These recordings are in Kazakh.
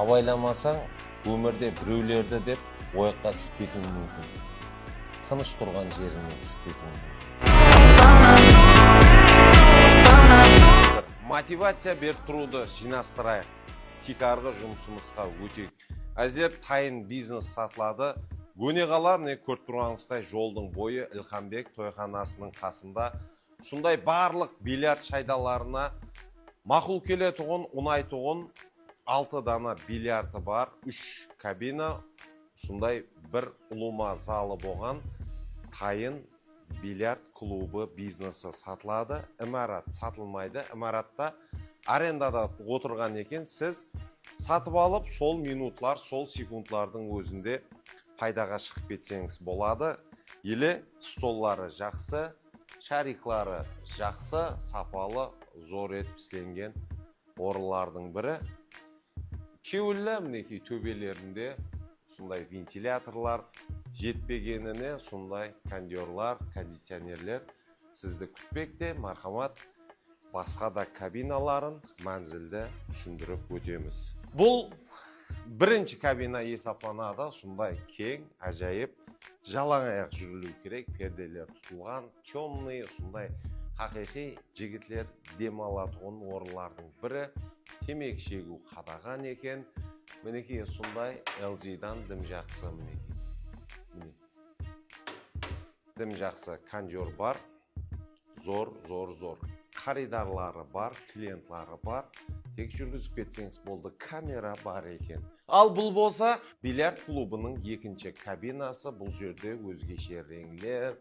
Абайламасаң, өмірде біреулерді деп ойыққа түсіп кетуің мүмкін. Тыныш тұрған жеріне түсіп кетуің мүмкін. Мотивация беріп тұруды жинастырайық. Тек арғы жұмысымызға өтейік. Әзер тайын бизнес сатылады. Көне қала, міне көріп тұрғаныңыздай жолдың бойы Илхамбек тойханасының қасында. Сондай барлық бильярд шайдаларына мақұл келетұғын, ұнайтұғын 6 дана бильярды бар, 3 кабина, сондай бір ұлыма залы болған тайын бильярд клубы бизнесі сатылады. Имарат сатылмайды. Имаратта арендада отырған екен, сіз сатып алып, сол минутлар, сол секундлардың өзінде пайдаға шығып кетсеңіз болады. Еле столлары жақсы, шариклары жақсы, сапалы, зор етіп істелген орынлардың бірі. Кеуілі мінекей төбелерінде сондай вентиляторлар жетпегеніне, сондай кондерлар, кондиционерлер сізді күтпекте. Мархамат, басқа да кабиналарын мәнзілді түсіндіріп өтеміз. Бұл бірінші кабина есапланады, сондай кең, әжайып, жалаң аяқ жүрілу керек, перделер тұтылған, темный, сондай хақиқи жігітлер демалатұғын орынлардың бірі. Темекі шегу қадаған екен. Мінекей сондай LG-дан дым жақсы, мінекей. Дым жақсы кондер бар, зор. Қаридарлары бар, клиентлары бар. Тек жүргізіп кетсеңіз болды, камера бар екен. Ал бұл болса, бильярд клубының екінші кабинасы. Бұл жерде өзгеше реңлер,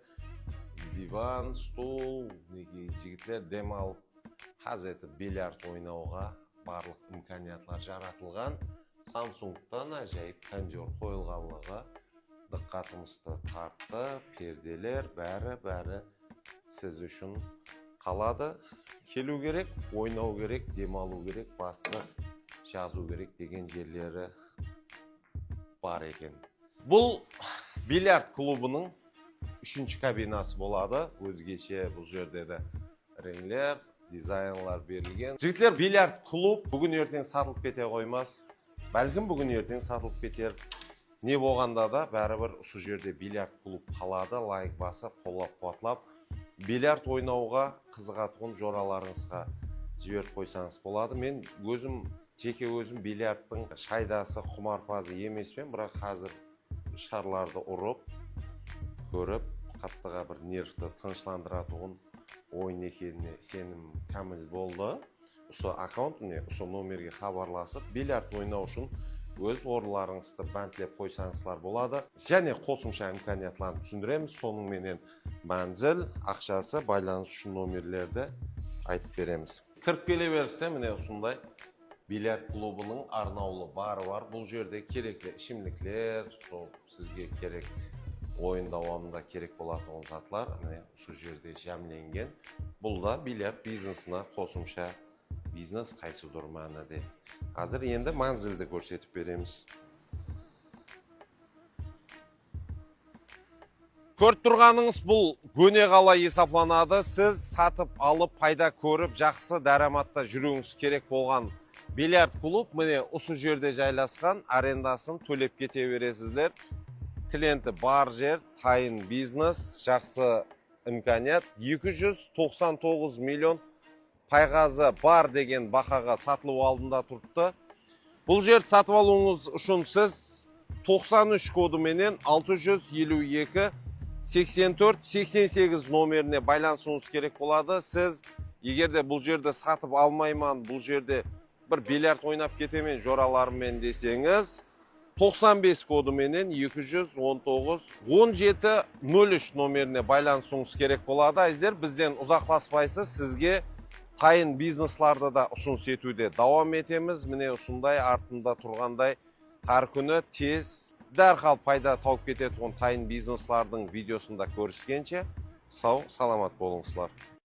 диван, стол, жігітлер демалып, қазеті бильярд ойнауға барлық имканиятлар жаратылған. Samsung'тан әжайып кондер қойылғанлығы диққатымызды тартты. Перделер бәрі сіз үшін қалады. Келу керек, ойнау керек, демалу керек, басты жазу керек деген жерлері бар екен. Бұл бильярд клубының 3-ші кабинасы болады. Өзгеше бұл жерде де реңлер, дизайнлар берілген. Жігітлер, бильярд клуб бүгін ертең сатылып кете қоймас. Бәлкім бүгін ертең сатылып кетер. Не болғанда да бәрібір осы жерде бильярд клуб қалады. Лайк басып, қолап қуатлап, бильярд ойнауға қызығатұғын жораларыңызға жіберіп қойсаңыз болады. Мен жеке өзім бильярдтың шайдасы құмарпазы емеспен, бірақ қазір шарларды ұрып, көріп, қаттыға бір нервті тыныштандыратұғын ойын екеніне сенім кәміл болды. Осы аккаунтіне, осы номерге хабарласып, бильярд ойнау үшін өз орындарыңызды бәнтлеп қойсаңызлар болады. Және қосымша имканиятларын түсіндіреміз. Соның менен мәнзіл, ақшасы, байланыс үшін номерлерді айтып береміз. Кіріп келе берсе, міне осындай бильярд клубының арнаулы бары бар. Бұл жерде керекті ішімдіктер, сізге керек ойын давамында керек болатын затлар, міне осы жерде жәмленген. Бұл да бильярд бизнесіне қосымша бизнес қайсы дұрманы де. Қазір енді мәнзілді көрсетіп береміз. Көріп тұрғаныңыз бұл көне қала есапланады. Сіз сатып алып, пайда көріп, жақсы дәраматта жүруіңіз керек болған бильярд клуб міне осы жерде жайласқан. Арендасын төлеп кете бересіздер. Клиенті бар жер, тайын бизнес, жақсы имканият. 299 миллион пайғазы бар деген бақаға сатылу алдында тұртты. Бұл жерді сатып алуыңыз үшін сіз 93 коды менен 652 84 88 номеріне байланысуыңыз керек болады. Сіз егерде бұл жерді сатып алмайман, бұл жерде бір бильярд ойнап кетемен жораларымен десеңіз, 95 коды менен 219 1703 номеріне байланысуыңыз керек болады. Әздер, бізден ұзақласпайсыз, сізге тайын бизнесларды да ұсыныс етуде давам етеміз. Міне осындай артында тұрғандай әр күні тез дәрхал пайда тауып кететін тайын бизнеслардың видеосында көріскенше сау, саламат болыңызлар.